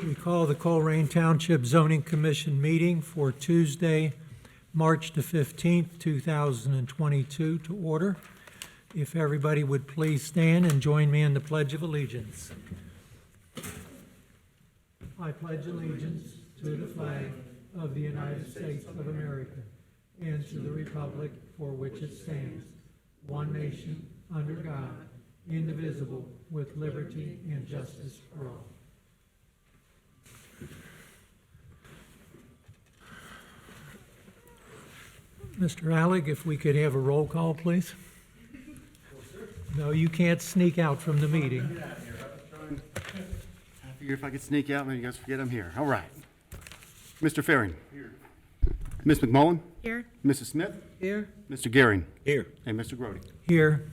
We call the Colerain Township Zoning Commission meeting for Tuesday, March the 15th, 2022 to order. If everybody would please stand and join me in the Pledge of Allegiance. I pledge allegiance to the flag of the United States of America and to the republic for which it stands, one nation, under God, indivisible, with liberty and justice for all. Mr. Alec, if we could have a roll call, please. No, you can't sneak out from the meeting. I figure if I could sneak out, maybe you guys forget I'm here. All right. Mr. Faring. Here. Ms. McMullen. Here. Mrs. Smith. Here. Mr. Gehring. Here. And Mr. Grody. Here.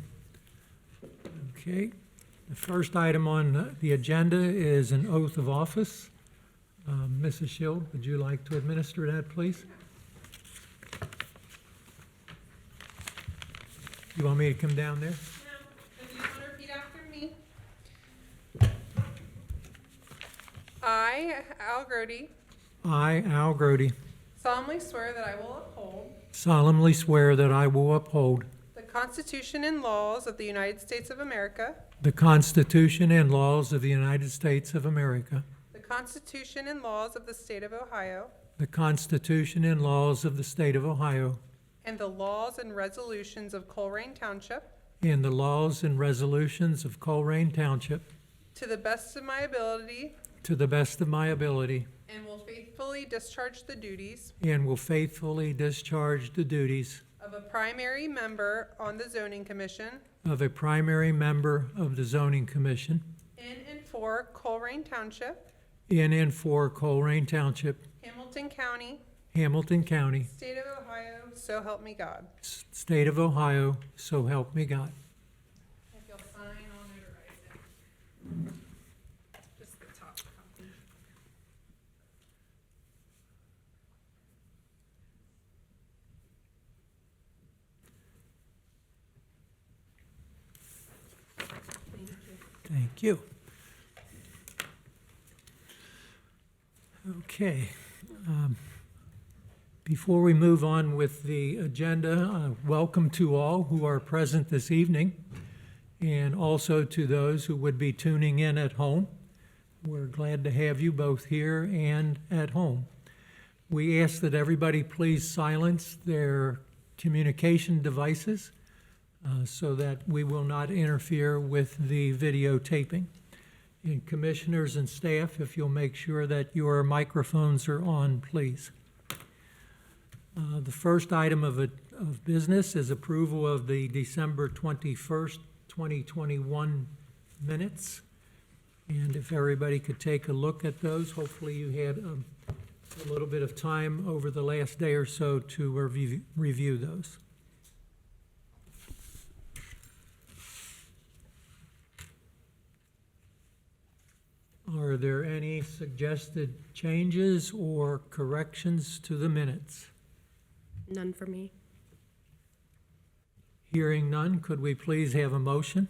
Okay. The first item on the agenda is an oath of office. Mrs. Schild, would you like to administer that, please? You want me to come down there? No, if you want to repeat after me. I, Al Grody, I, Al Grody, solemnly swear that I will uphold solemnly swear that I will uphold the Constitution and laws of the United States of America, the Constitution and laws of the United States of America, the Constitution and laws of the State of Ohio, the Constitution and laws of the State of Ohio, and the laws and resolutions of Colerain Township, and the laws and resolutions of Colerain Township, to the best of my ability, to the best of my ability, and will faithfully discharge the duties and will faithfully discharge the duties of a primary member on the Zoning Commission of a primary member of the Zoning Commission in and for Colerain Township, in and for Colerain Township, Hamilton County, Hamilton County, State of Ohio, so help me God. State of Ohio, so help me God. If you'll sign, I'll notarize it. Just the top copy. Thank you. Thank you. Okay. Before we move on with the agenda, welcome to all who are present this evening, and also to those who would be tuning in at home. We're glad to have you both here and at home. We ask that everybody please silence their communication devices so that we will not interfere with the videotaping. And commissioners and staff, if you'll make sure that your microphones are on, please. The first item of business is approval of the December 21st, 2021 minutes. And if everybody could take a look at those, hopefully you had a little bit of time over the last day or so to review those. Are there any suggested changes or corrections to the minutes? None for me. Hearing none, could we please have a motion?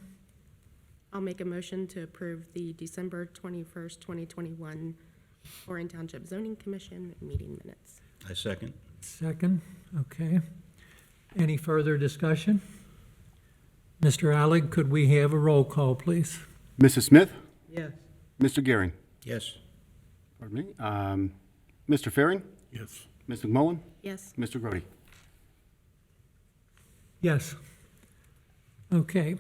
I'll make a motion to approve the December 21st, 2021 Colerain Township Zoning Commission meeting minutes. I second. Second, okay. Any further discussion? Mr. Alec, could we have a roll call, please? Mrs. Smith. Yes. Mr. Gehring. Yes. Pardon me. Mr. Faring. Yes. Ms. McMullen. Yes. Mr. Grody. Yes. Okay.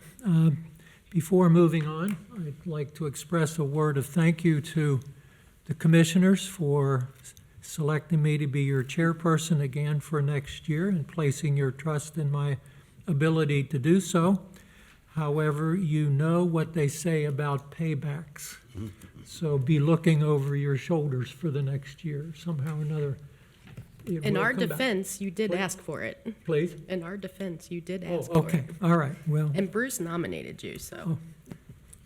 Before moving on, I'd like to express a word of thank you to the commissioners for selecting me to be your chairperson again for next year and placing your trust in my ability to do so. However, you know what they say about paybacks. So be looking over your shoulders for the next year, somehow or another. In our defense, you did ask for it. Please? In our defense, you did Oh, ask for okay, it. all right, well, And Bruce nominated you, so.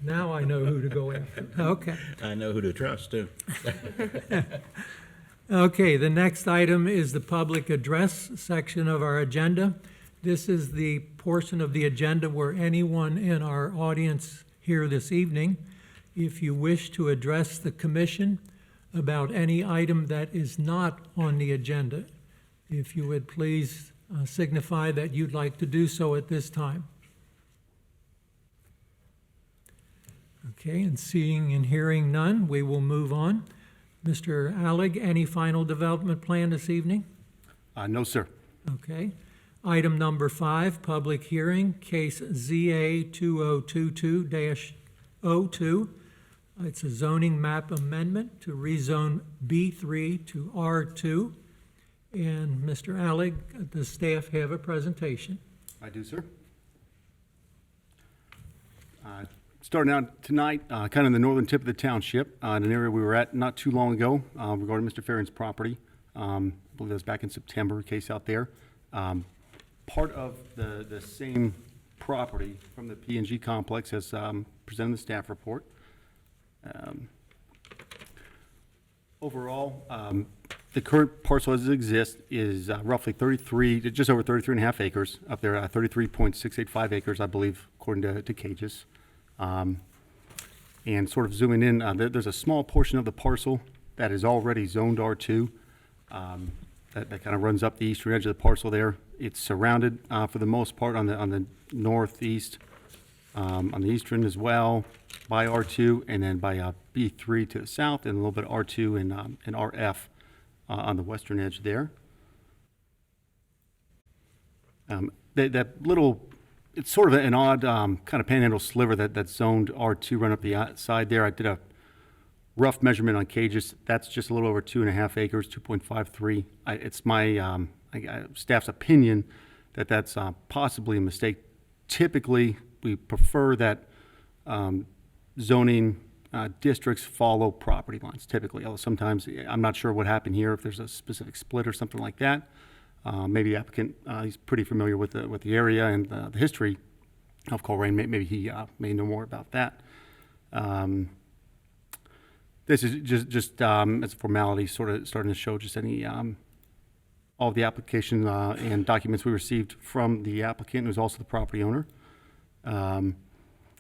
now I know who to go after. Okay. I know who to trust, too. Okay, the next item is the public address section of our agenda. This is the portion of the agenda where anyone in our audience here this evening, if you wish to address the commission about any item that is not on the agenda. If you would please signify that you'd like to do so at this time. Okay, and seeing and hearing none, we will move on. Mr. Allig, any final development plan this evening? No, sir. Okay. Item number 5, public hearing, case ZA 2022-02. It's a zoning map amendment to rezone B3 to R2. And Mr. Allig, does staff have a presentation? I do, sir. Starting out tonight, kind of in the northern tip of the township, in an area we were at not too long ago regarding Mr. Farron's property. I believe that was back in September, case out there. Part of the same property from the P&G complex as presented in the staff report. Overall, the current parcel as it exists is roughly just over 33 and a half acres up there, 33.685 acres, I believe, according to Cages. And sort of zooming in, there's a small portion of the parcel that is already zoned R2 that kind of runs up the eastern edge of the parcel there. It's surrounded for the most part on the northeast, on the eastern as well, by R2, and then by B3 to the south, and a little bit of R2 and RF on the western edge there. That little, it's sort of an odd kind of panhandle sliver that's zoned R2 right up the outside there. I did a rough measurement on Cages. That's just a little over 2.5 acres, 2.53. It's my staff's opinion that that's possibly a mistake. Typically, we prefer that zoning districts follow property lines, typically. Although sometimes, I'm not sure what happened here, if there's a specific split or something like that. Maybe the applicant, he's pretty familiar with the area and the history of Colerain. Maybe he may know more about that. This is just as a formality, sort of starting to show just any all of the application and documents we received from the applicant, who's also the property owner. And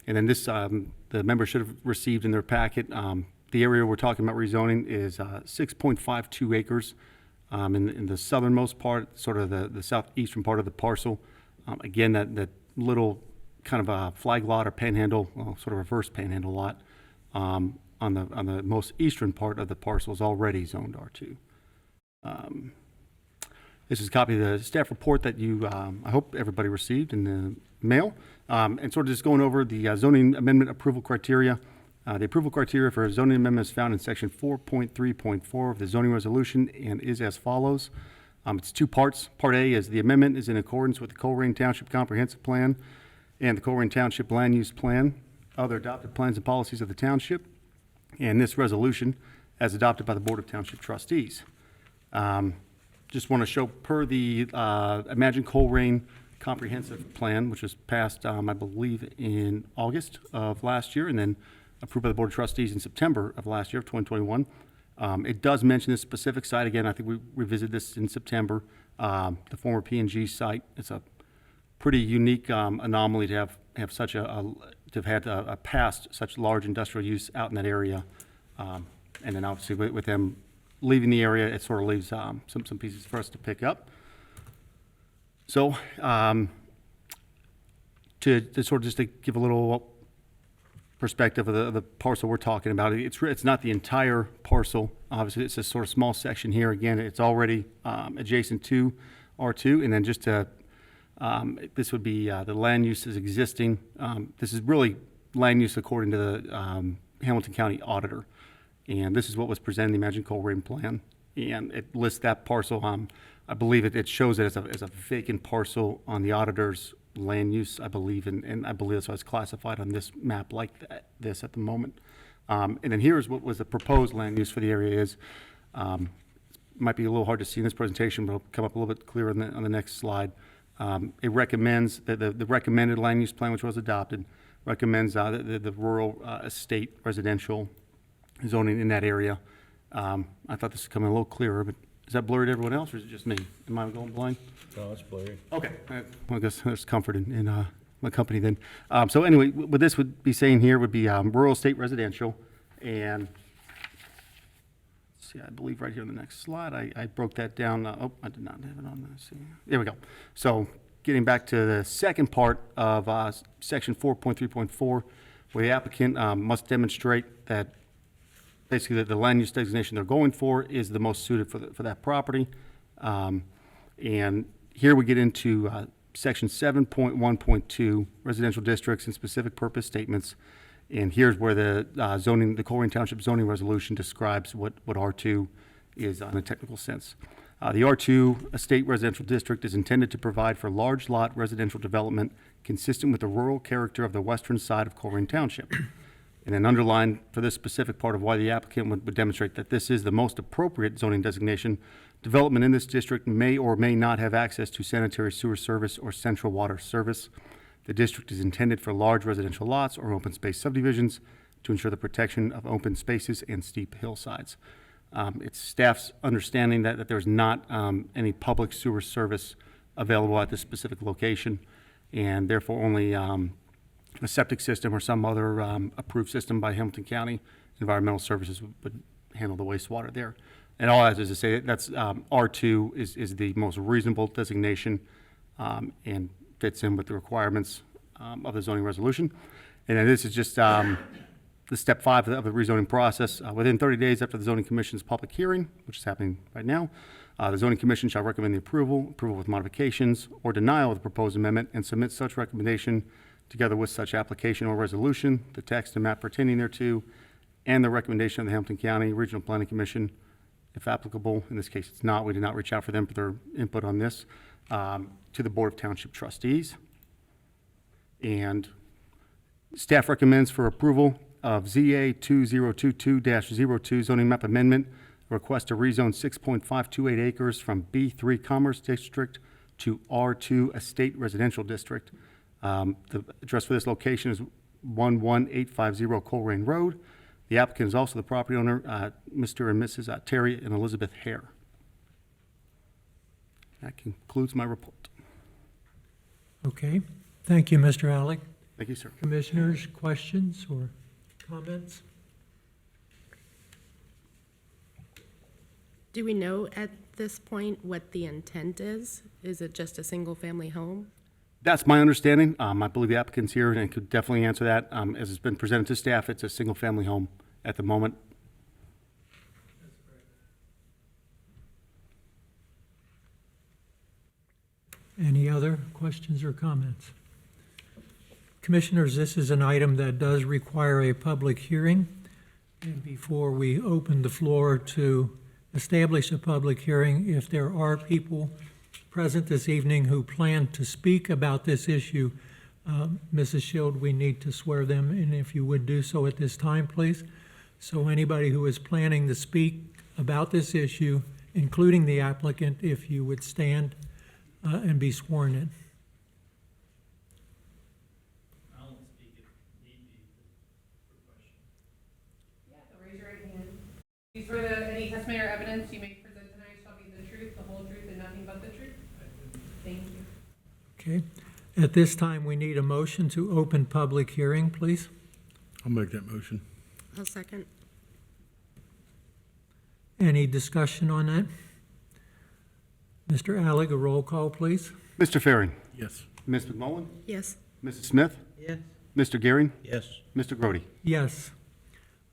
then this, the members should have received in their packet. The area we're talking about rezoning is 6.52 acres in the southernmost part, sort of the southeastern part of the parcel. Again, that little kind of a flag lot or panhandle, well, sort of reverse panhandle lot on the most eastern part of the parcel is already zoned R2. This is a copy of the staff report that you, I hope everybody received in the mail. And sort of just going over the zoning amendment approval criteria. The approval criteria for a zoning amendment is found in section 4.3.4 of the zoning resolution and is as follows. It's two parts. Part A is the amendment is in accordance with the Colerain Township Comprehensive Plan and the Colerain Township Land Use Plan, other adopted plans and policies of the township, and this resolution as adopted by the Board of Township Trustees. Just want to show per the Imagine Colerain Comprehensive Plan, which was passed, I believe, in August of last year, and then approved by the Board of Trustees in September of last year, of 2021. It does mention this specific site. Again, I think we revisited this in September. The former P&G site. It's a pretty unique anomaly to have such to have had a past such large industrial use out in that area. And then obviously with them leaving the area, it sort of leaves some pieces for us to pick up. So to sort of just to give a little perspective of the parcel we're talking about, it's not the entire parcel. Obviously, it's a sort of small section here. Again, it's already adjacent to R2, and then just to this would be the land use is existing. This is really land use according to the Hamilton County Auditor. And this is what was presented in the Imagine Colerain plan. And it lists that parcel. I believe it shows it as a vacant parcel on the auditor's land use, I believe. And I believe that's why it's classified on this map like this at the moment. And then here's what was the proposed land use for the area is. Might be a little hard to see in this presentation, but it'll come up a little bit clearer on the next slide. It recommends that the recommended land use plan, which was adopted, recommends the rural estate residential zoning in that area. I thought this was coming a little clearer, but is that blurry to everyone else, or is it just me? Am I going blind? No, it's blurry. Okay. Well, I guess there's comfort in my company then. So anyway, what this would be saying here would be rural estate residential, and see, I believe right here on the next slide, I broke that down. Oh, I did not have it on this. There we go. So getting back to the second part of section 4.3.4, where the applicant must demonstrate that basically the land use designation they're going for is the most suited for that property. And here we get into section 7.1.2, residential districts and specific purpose statements. And here's where the Colerain Township zoning resolution describes what R2 is in a technical sense. The R2 estate residential district is intended to provide for large lot residential development consistent with the rural character of the western side of Colerain Township. And then underlined for this specific part of why the applicant would demonstrate that this is the most appropriate zoning designation, development in this district may or may not have access to sanitary sewer service or central water service. The district is intended for large residential lots or open space subdivisions to ensure the protection of open spaces and steep hillsides. It's staff's understanding that there's not any public sewer service available at this specific location, and therefore only a septic system or some other approved system by Hamilton County Environmental Services would handle the wastewater there. And all that is to say that's R2 is the most reasonable designation and fits in with the requirements of the zoning resolution. And then this is just the step 5 of the rezoning process. Within 30 days after the zoning commission's public hearing, which is happening right now, the zoning commission shall recommend the approval with modifications, or denial of the proposed amendment, and submit such recommendation together with such application or resolution, the text and map pertaining thereto, and the recommendation of the Hamilton County Regional Planning Commission, if applicable. In this case, it's not. We did not reach out for them for their input on this, to the Board of Township Trustees. And staff recommends for approval of ZA 2022-02 zoning map amendment, request to rezone 6.528 acres from B3 Commerce District to R2 Estate Residential District. The address for this location is 11850 Colerain Road. The applicant is also the property owner, Mr. and Mrs. Terry and Elizabeth Hare. That concludes my report. Okay, thank you, Mr. Alec. Thank you, sir. Commissioners, questions or comments? Do we know at this point what the intent is? Is it just a single-family home? That's my understanding. I believe the applicant's here and could definitely answer that. As it's been presented to staff, it's a single-family home at the moment. Any other questions or comments? Commissioners, this is an item that does require a public hearing. And before we open the floor to establish a public hearing, if there are people present this evening who plan to speak about this issue, Mrs. Shield, we need to swear them in, if you would do so at this time, please. So anybody who is planning to speak about this issue, including the applicant, if you would stand and be sworn in. I'll speak if need be for question. Yeah, so raise your right hand. You swear that any testimony or evidence you may present tonight shall be the truth, the whole truth, and nothing but the truth? Thank you. Okay. At this time, we need a motion to open public hearing, please. I'll make that motion. I'll second. Any discussion on that? Mr. Alec, a roll call, please. Mr. Ferring, Yes. Ms. McMullen, Yes. Mrs. Smith, Yes. Mr. Gearing, Yes. Mr. Grody. Yes.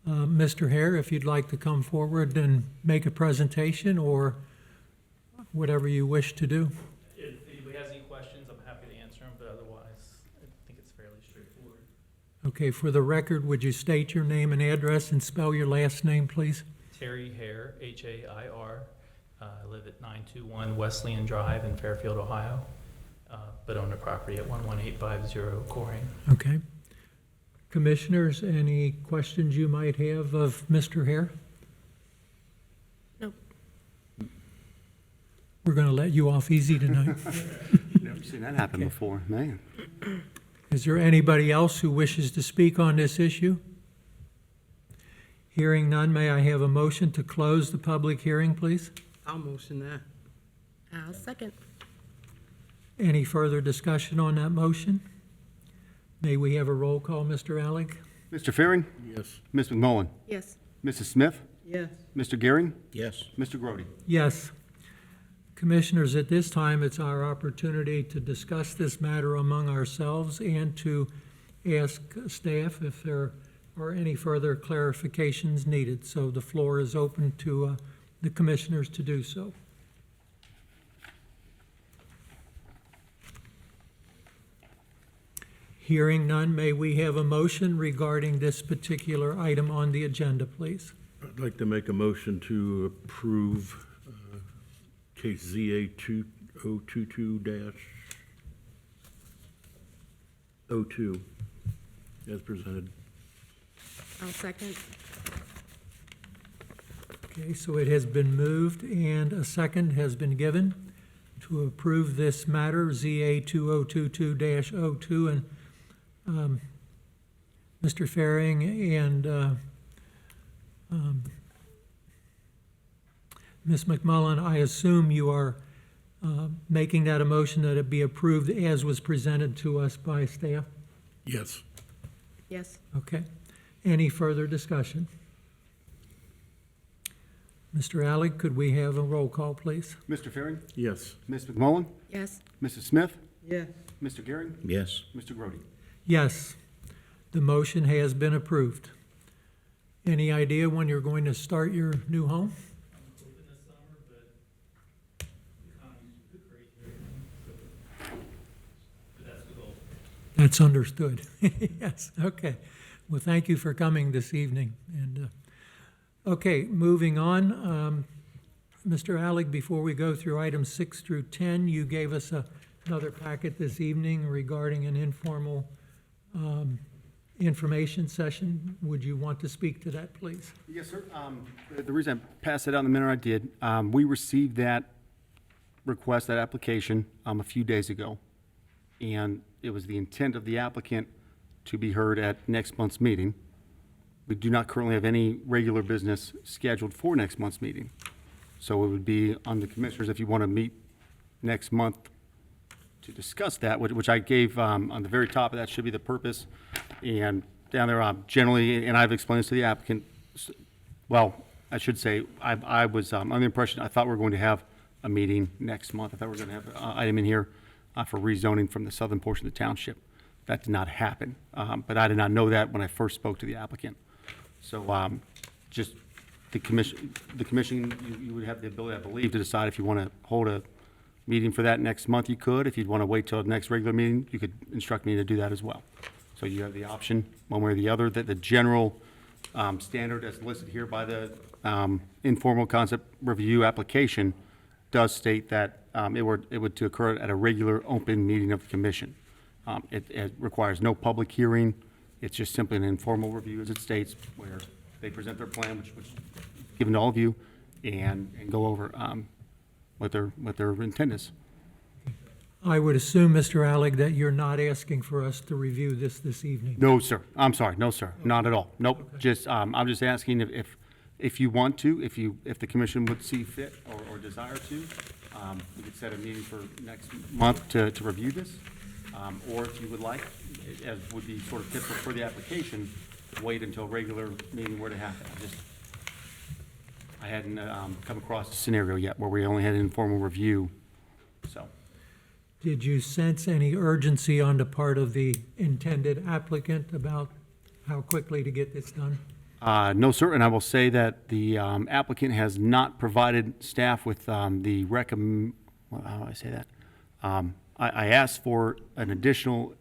Mr. Hare, if you'd like to come forward and make a presentation or whatever you wish to do. If anybody has any questions, I'm happy to answer them, but otherwise, I think it's fairly straightforward. Okay, for the record, would you state your name and address and spell your last name, please? Terry Hare, Hair. I live at 921 Wesleyan Drive in Fairfield, Ohio, but own the property at 11850 Colerain. Okay. Commissioners, any questions you might have of Mr. Hare? Nope. We're going to let you off easy tonight. Never seen that happen before, man. Is there anybody else who wishes to speak on this issue? Hearing none, may I have a motion to close the public hearing, please? I'll motion that. I'll second. Any further discussion on that motion? May we have a roll call, Mr. Alec? Mr. Ferring, Yes. Ms. McMullen, Yes. Mrs. Smith, Yes. Mr. Gehring? Yes. Mr. Grody? Yes. Commissioners, at this time, it's our opportunity to discuss this matter among ourselves and to ask staff if there are any further clarifications needed. So the floor is open to the commissioners to do so. Hearing none, may we have a motion regarding this particular item on the agenda, please? I'd like to make a motion to approve case ZA 2022-02 as presented. I'll second. Okay, so it has been moved and a second has been given to approve this matter, ZA 2022-02, and Mr. Faring and Ms. McMullen, I assume you are making that a motion that it be approved as was presented to us by staff? Yes. Yes. Okay. Any further discussion? Mr. Allig, could we have a roll call, please? Mr. Faring? Yes. Ms. McMullen? Yes. Mrs. Smith? Yes. Mr. Gehring? Yes. Mr. Grody? Yes, the motion has been approved. Any idea when you're going to start your new home? I'm hoping this summer, but the economy's crazy right now, but that's the goal. That's understood. Yes, okay. Well, thank you for coming this evening. And, okay, moving on. Mr. Allig, before we go through items 6 through 10, you gave us another packet this evening regarding an informal information session. Would you want to speak to that, please? Yes, sir. The reason I passed it out in the manner I did, we received that request, that application, a few days ago. And it was the intent of the applicant to be heard at next month's meeting. We do not currently have any regular business scheduled for next month's meeting. So it would be on the commissioners if you want to meet next month to discuss that, which I gave on the very top of that should be the purpose. And down there, generally, and I've explained this to the applicant, well, I should say, I was under the impression, I thought we were going to have a meeting next month. I thought we were going to have an item in here for rezoning from the southern portion of the township. That did not happen, but I did not know that when I first spoke to the applicant. So just the commission, you would have the ability, I believe, to decide if you want to hold a meeting for that next month, you could. If you'd want to wait till the next regular meeting, you could instruct me to do that as well. So you have the option, one way or the other, that the general standard as listed here by the informal concept review application does state that it would to occur at a regular open meeting of the commission. It requires no public hearing. It's just simply an informal review, as it states, where they present their plan, which was given to all of you, and go over what their intent is. I would assume, Mr. Allig, that you're not asking for us to review this evening. No, sir. I'm sorry. No, sir. Not at all. Nope. Okay. Just, I'm just asking if you want to, if the commission would see fit or desire to, we could set a meeting for next month to review this. Or if you would like, as would be sort of typical for the application, wait until regular meeting were to happen. I hadn't come across a scenario yet where we only had an informal review, so. Did you sense any urgency on the part of the intended applicant about how quickly to get this done? No, sir, and I will say that the applicant has not provided staff with how do I say that? I asked for an additional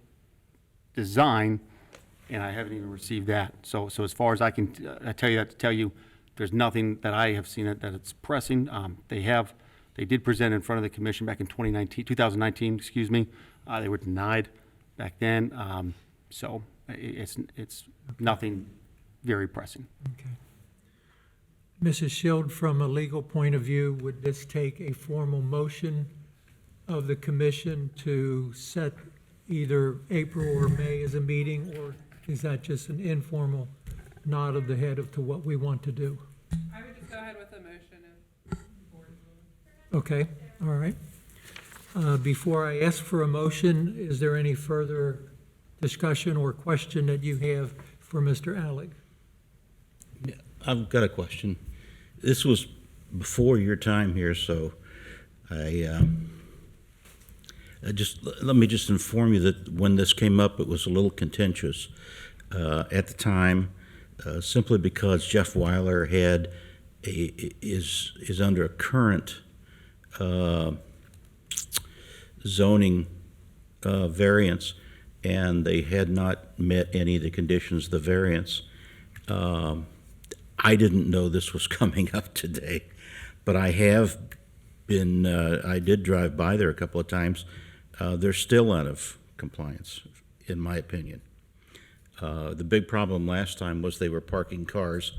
design, and I haven't even received that. So as far as I can tell you, there's nothing that I have seen that it's pressing. They did present in front of the commission back in 2019, excuse me. They were denied back then. So it's nothing very pressing. Okay. Mrs. Schild, from a legal point of view, would this take a formal motion of the commission to set either April or May as a meeting, or is that just an informal nod of the head to what we want to do? I would just go ahead with the motion if the board is willing. Okay, all right. Before I ask for a motion, is there any further discussion or question that you have for Mr. Allig? I've got a question. this was before your time here, so let me just inform you that when this came up, it was a little contentious at the time, simply because Jeff Weiler is under a current zoning variance, and they had not met any of the conditions of the variance. I didn't know this was coming up today, but I have been, I did drive by there a couple of times. They're still out of compliance, in my opinion. The big problem last time was they were parking cars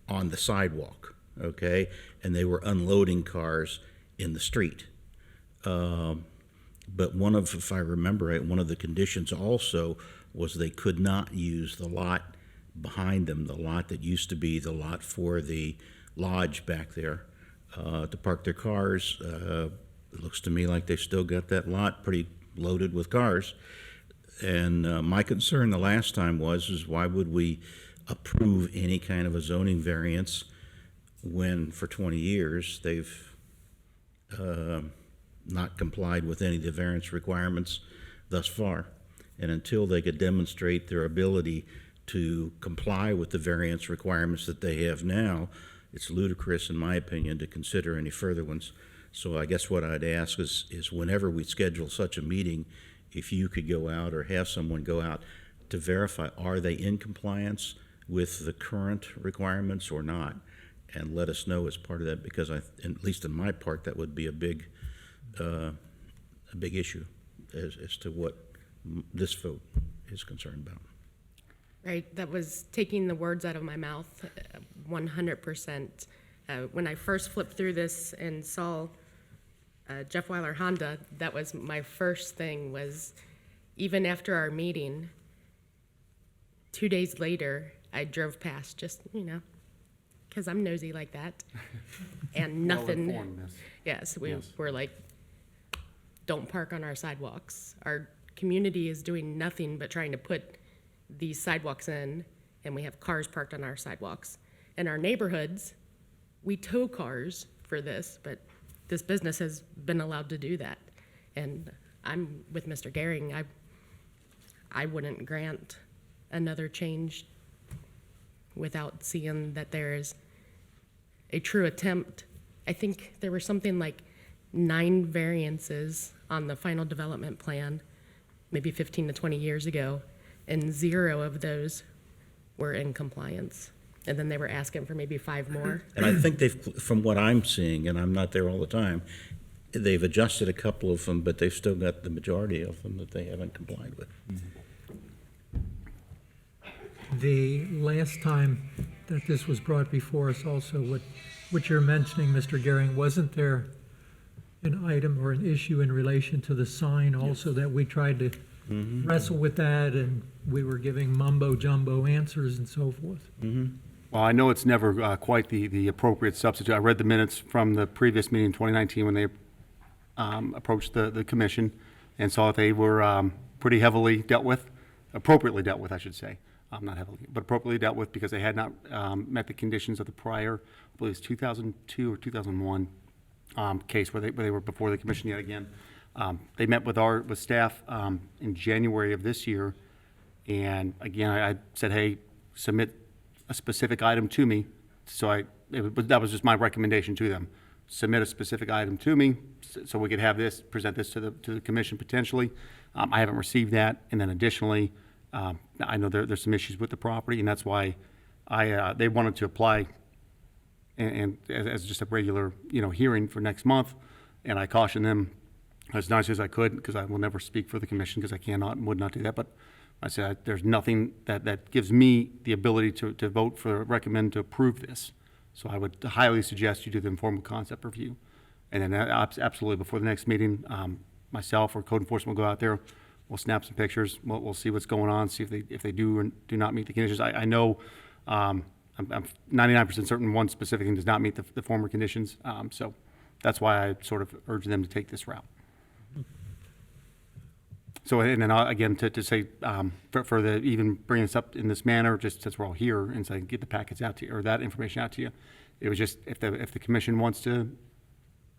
on the sidewalk, okay? And they were unloading cars in the street. But if I remember right, one of the conditions also was they could not use the lot behind them, the lot that used to be the lot for the lodge back there, to park their cars. It looks to me like they still got that lot pretty loaded with cars. And my concern the last time was why would we approve any kind of a zoning variance when for 20 years they've not complied with any of the variance requirements thus far. And until they could demonstrate their ability to comply with the variance requirements that they have now, it's ludicrous, in my opinion, to consider any further ones. So I guess what I'd ask is whenever we schedule such a meeting, if you could go out or have someone go out to verify, are they in compliance with the current requirements or not? And let us know as part of that, because at least in my part, that would be a big issue as to what this vote is concerned about. Right, that was taking the words out of my mouth, 100%. When I first flipped through this and saw Jeff Weiler Honda, that was my first thing, was even after our meeting, 2 days later, I drove past just, because I'm nosy like that, and nothing. Well-informed, yes. Yes, we Yes. were like, don't park on our sidewalks. Our community is doing nothing but trying to put these sidewalks in, and we have cars parked on our sidewalks. In our neighborhoods, we tow cars for this, but this business has been allowed to do that. And I'm with Mr. Gehring. I wouldn't grant another change without seeing that there is a true attempt. I think there were something like 9 variances on the final development plan, maybe 15 to 20 years ago, and 0 of those were in compliance. And then they were asking for maybe 5 more. And I think from what I'm seeing, and I'm not there all the time, they've adjusted a couple of them, but they've still got the majority of them that they haven't complied with. The last time that this was brought before us also, what you're mentioning, Mr. Gehring, wasn't there an item or an issue in relation to the sign also that we tried to wrestle with that, and we were giving mumbo-jumbo answers and so forth? Well, I know it's never quite the appropriate substitute. I read the minutes from the previous meeting in 2019 when they approached the commission and saw that they were pretty heavily dealt with, appropriately dealt with, I should say. Not heavily, but appropriately dealt with, because they had not met the conditions of the prior, I believe it's 2002 or 2001 case where they were before the commission yet again. They met with staff in January of this year, and again, I said, hey, submit a specific item to me. So that was just my recommendation to them. Submit a specific item to me so we could have this, present this to the commission potentially. I haven't received that, and then additionally, I know there's some issues with the property, and that's why they wanted to apply and as just a regular hearing for next month, and I cautioned them as nice as I could, because I will never speak for the commission, because I cannot and would not do that. But I said there's nothing that gives me the ability to vote for, recommend to approve this. So I would highly suggest you do the informal concept review, and then absolutely before the next meeting, myself or code enforcement will go out there. We'll snap some pictures. We'll see what's going on. See if they do or do not meet the conditions. I know I'm 99% certain one specific thing does not meet the former conditions. So that's why I sort of urge them to take this route. So, and then again, to say, for even bringing this up in this manner, just since we're all here, and so I can get the packets out to you, or that information out to you, It was just, if the commission wants to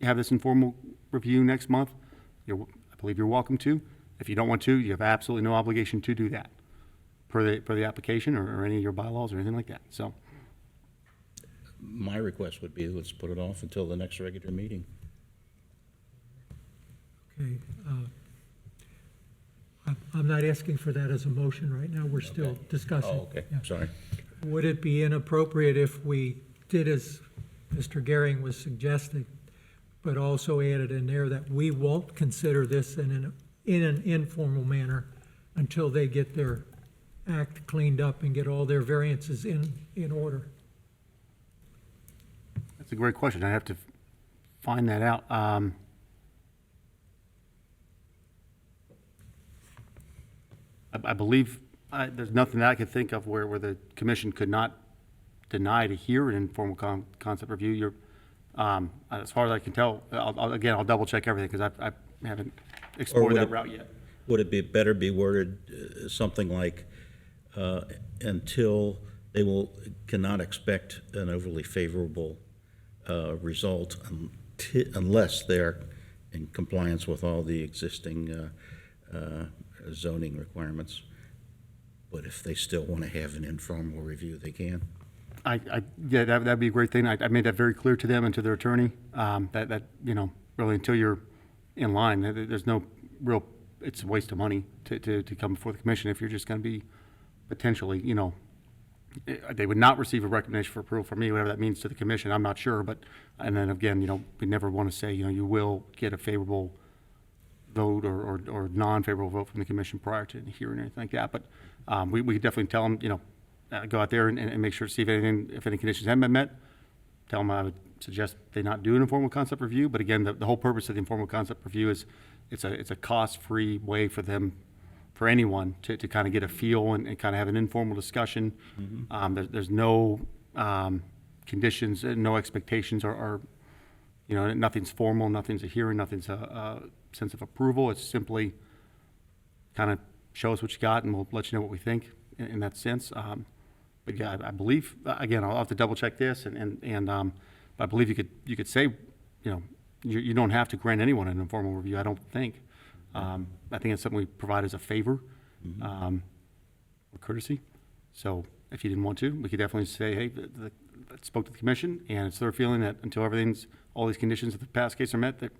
have this informal review next month, I believe you're welcome to. If you don't want to, you have absolutely no obligation to do that per the application or any of your bylaws or anything like that. So, My request would be, let's put it off until the next regular meeting. Okay. I'm not asking for that as a motion right now. We're still Okay. discussing. Oh, okay, Yeah. sorry. Would it be inappropriate if we did as Mr. Gehring was suggesting, but also added in there that we won't consider this in an informal manner until they get their act cleaned up and get all their variances in order? that's a great question. I have to find that out. I believe, there's nothing that I could think of where the commission could not deny to hear an informal concept review. As far as I can tell, I'll double check everything because I haven't explored would that it- route yet. Would it be better be worded something like, until they cannot expect an overly favorable result unless they're in compliance with all the existing zoning requirements? But if they still want to have an informal review, they can. Yeah, that'd be a great thing. I made that very clear to them and to their attorney, that, really until you're in line, there's no real, it's a waste of money to come before the commission if you're just gonna be potentially, they would not receive a recommendation for approval from me, whatever that means to the commission, I'm not sure, but, and then again, we never wanna say, you will get a favorable vote or non-favorable vote from the commission prior to the hearing or anything like that, but, we could definitely tell them, go out there and make sure to see if any conditions haven't been met. Tell them I would suggest they not do an informal concept review, but again, the whole purpose of the informal concept review is it's a cost-free way for anyone to kind of get a feel and kind of have an informal discussion. There's no conditions, no expectations or nothing's formal, nothing's a hearing, nothing's a sense of approval. It's simply kind of show us what you got and we'll let you know what we think in that sense. But yeah, I believe, again, I'll have to double check this but I believe you could say, you don't have to grant anyone an informal review, I don't think. I think it's something we provide as a favor, or courtesy. So if you didn't want to, we could definitely say, hey, I spoke to the commission and it's their feeling that until all these conditions of the past case are met, that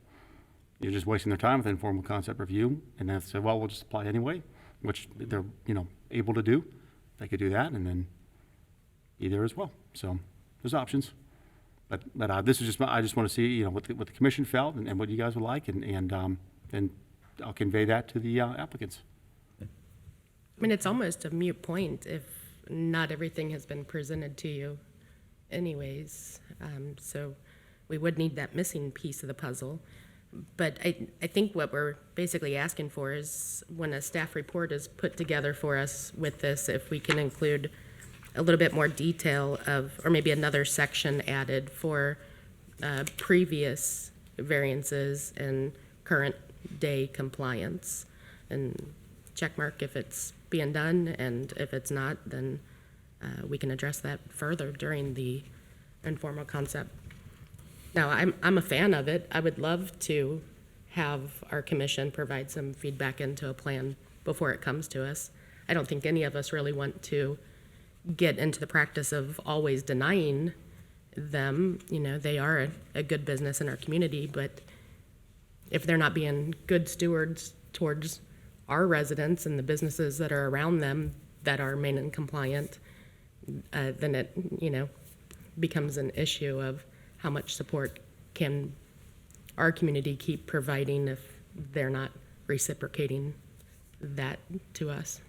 you're just wasting their time with an informal concept review. And then say, well, we'll just apply anyway, which they're, able to do. They could do that and then be there as well. So there's options. But this is just, I just want to see, what the commission felt and what you guys would like, and I'll convey that to the applicants. I mean, it's almost a moot point if not everything has been presented to you anyways. So we would need that missing piece of the puzzle. But I think what we're basically asking for is when a staff report is put together for us with this, if we can include a little bit more detail or maybe another section added for previous variances and current day compliance, and check mark if it's being done, and if it's not, then we can address that further during the informal concept. Now, I'm a fan of it. I would love to have our commission provide some feedback into a plan before it comes to us. I don't think any of us really want to get into the practice of always denying them. They are a good business in our community, but if they're not being good stewards towards our residents and the businesses that are around them that are Maine compliant, then it, becomes an issue of how much support can our community keep providing if they're not reciprocating that to us.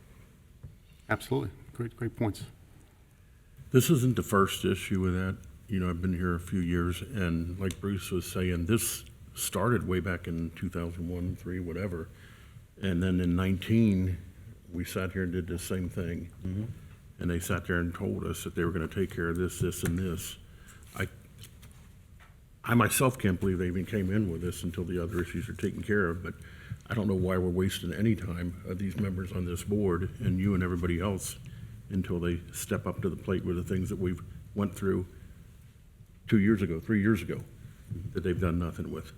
Absolutely. Great points. This isn't the first issue with that. I've been here a few years, and like Bruce was saying, this started way back in 2001, 3, whatever. And then in 19, we sat here and did the same thing. And they sat there and told us that they were going to take care of this, this, and this. I myself can't believe they even came in with this until the other issues are taken care of, but I don't know why we're wasting any time of these members on this board and you and everybody else until they step up to the plate with the things that we've went through 2 years ago, 3 years ago, that they've done nothing with.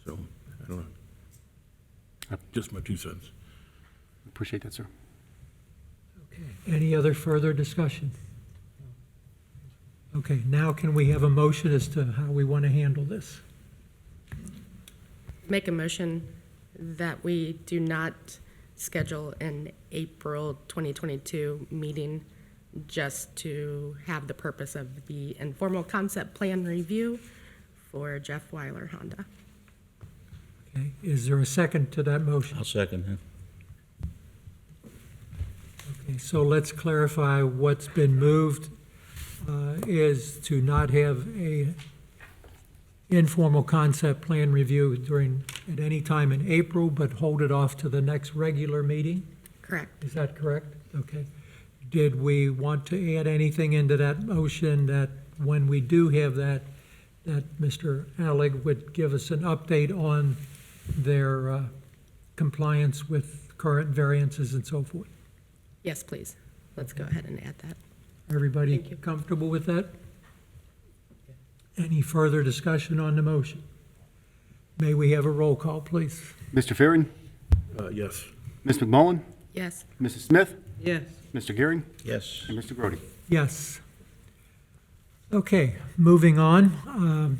So, I don't know. Just my 2 cents. Appreciate that, sir. Okay. Any other further discussion? Okay, now can we have a motion as to how we want to handle this? Make a motion that we do not schedule an April 2022 meeting just to have the purpose of the informal concept plan review for Jeff Weiler Honda. Okay, is there a second to that motion? I'll second that. Okay, so let's clarify what's been moved is to not have a informal concept plan review at any time in April, but hold it off to the next regular meeting? Correct. Is that correct? Okay. Did we want to add anything into that motion that when we do have that Mr. Allig would give us an update on their compliance with current variances and so forth? Yes, please. Let's go ahead and add that. Everybody Thank you. comfortable with that? Any further discussion on the motion? May we have a roll call, please? Mr. Fearon, Yes. Ms. McMullen, Yes. Mrs. Smith, Yes. Mr. Gearing, Yes. and Mr. Grody. Yes. Okay, moving on.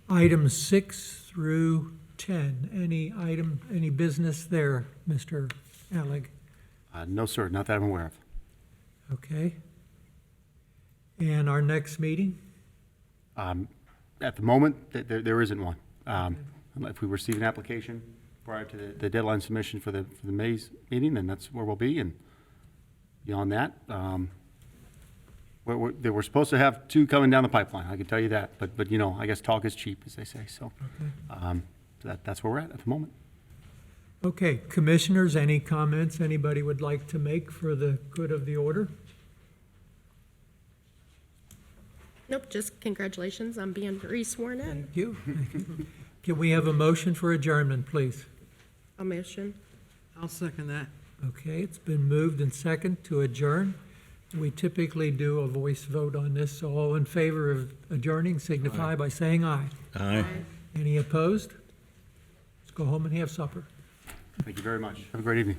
Items 6 through 10. Any business there, Mr. Allig? No, sir, not that I'm aware of. Okay. And our next meeting? At the moment, there isn't one. If we receive an application prior to the deadline submission for the May's meeting, then that's where we'll be, and beyond that, we're supposed to have 2 coming down the pipeline, I can tell you that, but you know, I guess talk is cheap, as they say, so. That's where we're at the moment. Okay, commissioners, any comments anybody would like to make for the good of the order? Nope, just congratulations on being re-sworn in. Thank you. Can we have a motion for adjournment, please? A motion. I'll second that. Okay, it's been moved and second to adjourn. We typically do a voice vote on this, so all in favor of adjourning signify by saying aye. Aye. Any opposed? Let's go home and have supper. Thank you very much. Have a great evening.